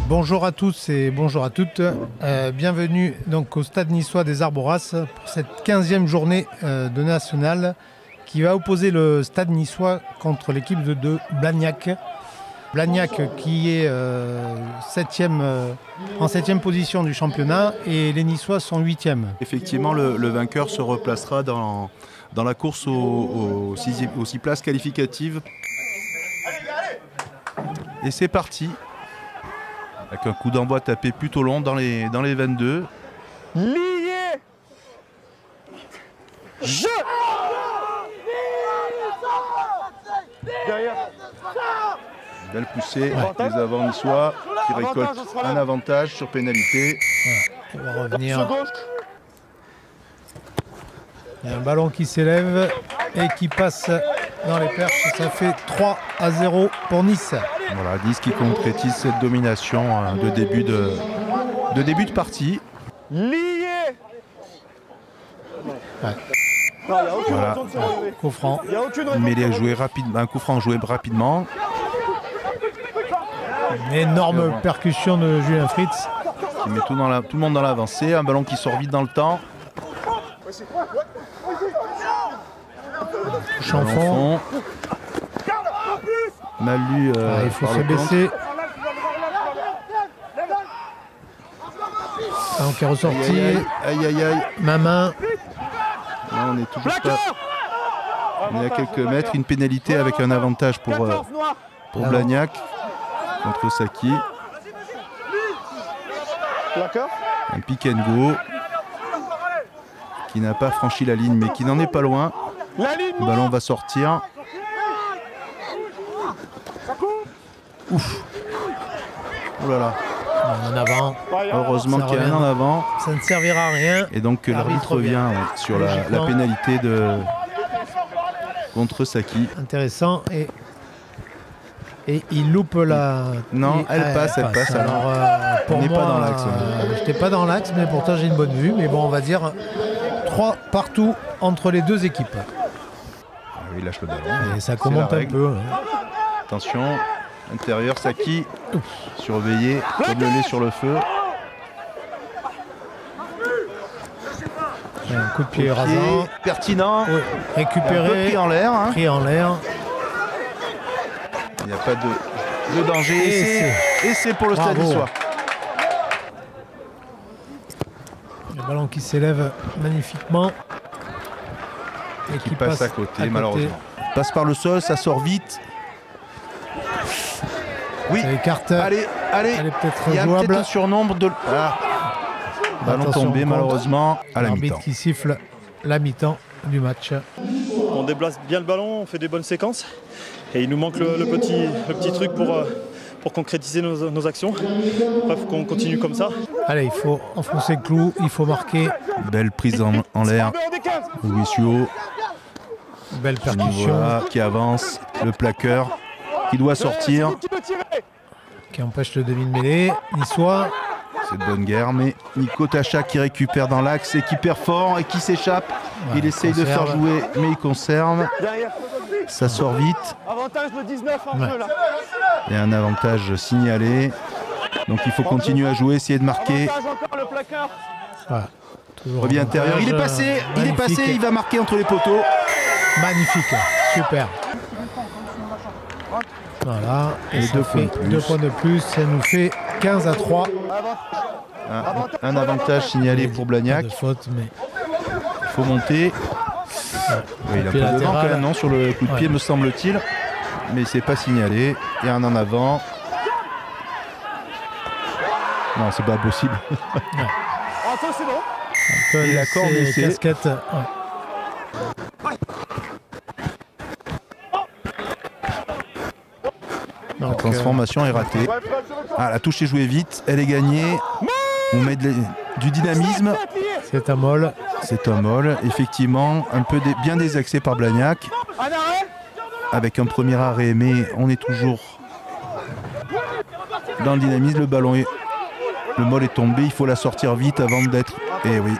Bonjour à tous et bonjour à toutes. Bienvenue donc au stade niçois des Arboras pour cette 15e journée de national qui va opposer le stade niçois contre l'équipe de Blagnac. Blagnac qui est en 7e position du championnat et les Niçois sont 8e. Effectivement, le vainqueur se replacera dans la course aux 6 places qualificatives. Et c'est parti. Avec un coup d'envoi tapé plutôt long dans les 22. Lié. Je. Derrière. Belle poussée des avants niçois qui récoltent un avantage sur pénalité. Voilà, on va revenir. Il y a un ballon qui s'élève et qui passe dans les perches. Ça fait 3-0 pour Nice. Voilà, Nice qui concrétise cette domination de début de partie. Lié. Ouais. Voilà. Coup franc. Mêlée joué rapidement, un coup franc joué rapidement. Une énorme percussion de Julien Fritz. Qui met tout le monde dans l'avancée. Un ballon qui sort vite dans le temps. Touche en fond. Mal lu. Il faut se baisser. Ballon qui est ressorti. Aïe aïe aïe. Ma main. Là, on est toujours pas. On est à quelques mètres. Une pénalité avec un avantage pour Blagnac contre Saki. Un pick and go qui n'a pas franchi la ligne mais qui n'en est pas loin. Le ballon va sortir. Ouf. Oh là là. En avant. Heureusement qu'il y a un en avant. Ça ne servira à rien. Et donc l'arbitre revient sur la pénalité contre Saki. Intéressant. Et il loupe la... Non, elle passe. Alors, pour on n'est moi, pas dans l'axe. Je n'étais pas dans l'axe, mais pourtant j'ai une bonne vue. Mais bon, on va dire 3 partout entre les deux équipes. Ah oui, il lâche le ballon. Et ça commente un peu. Attention, intérieur, Saki. Surveillé, comme le lait sur le feu. Un coup de pied rasant. Pertinent. Oui. Récupéré. Pris en l'air. Pris en l'air. Il n'y a pas de danger. Et c'est pour le stade niçois. Le ballon qui s'élève magnifiquement. Et qui passe à côté, malheureusement. Passe par le sol, ça sort vite. Oui, ça écarte. Allez. Elle est peut-être il y a jouable. peut-être un surnombre de... Ballon tombé malheureusement à la mi-temps. L'arbitre qui siffle la mi-temps du match. On déplace bien le ballon, on fait des bonnes séquences. Et il nous manque le petit truc pour concrétiser nos actions. Il faut qu'on continue comme ça. Allez, il faut enfoncer le clou, il faut marquer. Belle prise en l'air. Louis. Belle percussion. Voilà, qui avance. Le plaqueur qui doit sortir. Qui empêche le demi de mêlée. Niçois. C'est de bonne guerre, mais Nico Tacha qui récupère dans l'axe et qui perd fort et qui s'échappe. Il essaye de faire jouer, mais il conserve. Ça sort vite. Avantage de 19 en jeu là. Il y a un avantage signalé. Donc il faut continuer à jouer, essayer de marquer. Voilà. Revient intérieur. Il est passé, il va marquer entre les poteaux. Magnifique, super. Voilà, et ça fait 2 points de plus, ça nous fait 15-3. Un avantage signalé pour Blagnac. Pas de faute, mais... Il faut monter. Oui, il a un peu devant quand même, non, sur le coup de pied, me semble-t-il. Mais c'est pas signalé. Il y a un en avant. Non, c'est pas possible. C'est bon. Et la corde est casquette. La transformation est ratée. La touche est jouée vite, elle est gagnée. On met du dynamisme. C'est un molle. C'est un molle, effectivement, bien désaxé par Blagnac. Avec un premier arrêt, mais on est toujours dans le dynamisme. Le molle est tombé, il faut la sortir vite avant d'être... Et oui,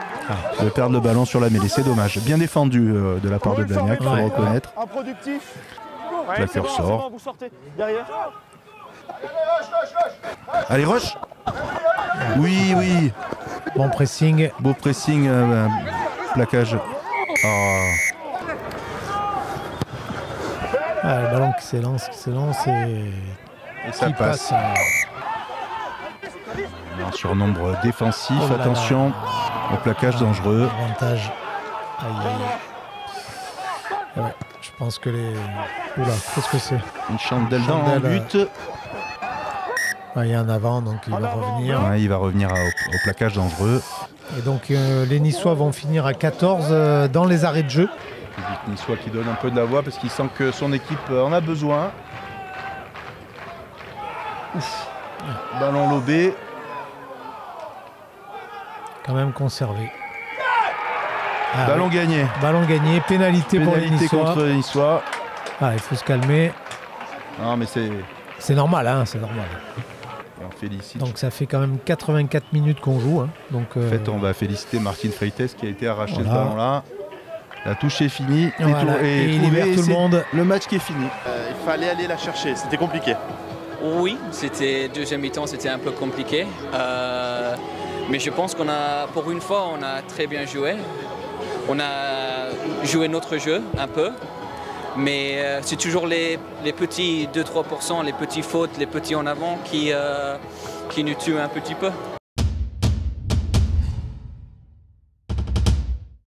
de perdre le ballon sur la mêlée, c'est dommage. Bien défendu de la part de Blagnac, il faut le reconnaître. Improductif. Plaqueur sort. Allez, rush. Oui, oui. Bon pressing. Beau pressing, plaquage. Oh. Ah, le ballon qui s'élance et ça qui passe. passe. Un surnombre défensif, Oh là là. attention au plaquage dangereux. Avantage. Aïe, aïe. Ouais, je pense que les... Oula, qu'est-ce que c'est? Une chandelle dans le Chandelle, but. Ah, il y a un avant, donc il va revenir. Ouais, il va revenir au plaquage dangereux. Et donc les Niçois vont finir à 14 dans les arrêts de jeu. Le public niçois qui donne un peu de la voix parce qu'il sent que son équipe en a besoin. Ouf. Ballon lobé. Quand même conservé. Ah, Ballon oui. gagné. Ballon gagné, pénalité pour les Pénalité Niçois. contre les Niçois. Ah, il faut se calmer. Non mais c'est... C'est normal, hein, c'est normal. On félicite. Donc ça fait quand même 84 minutes qu'on joue. Hein. Donc, En fait, on va féliciter Martine Freites qui a été arraché Voilà. ce ballon-là. La touche est finie. Voilà, et il trouvé, libère tout le c'est monde. Le match qui est fini. Il fallait aller la chercher, c'était compliqué. Oui, c'était deuxième mi-temps, c'était un peu compliqué. Mais je pense pour une fois, on a très bien joué. On a joué notre jeu un peu. Mais c'est toujours les petits 2-3%, les petits fautes, les petits en avant qui nous tuent un petit peu.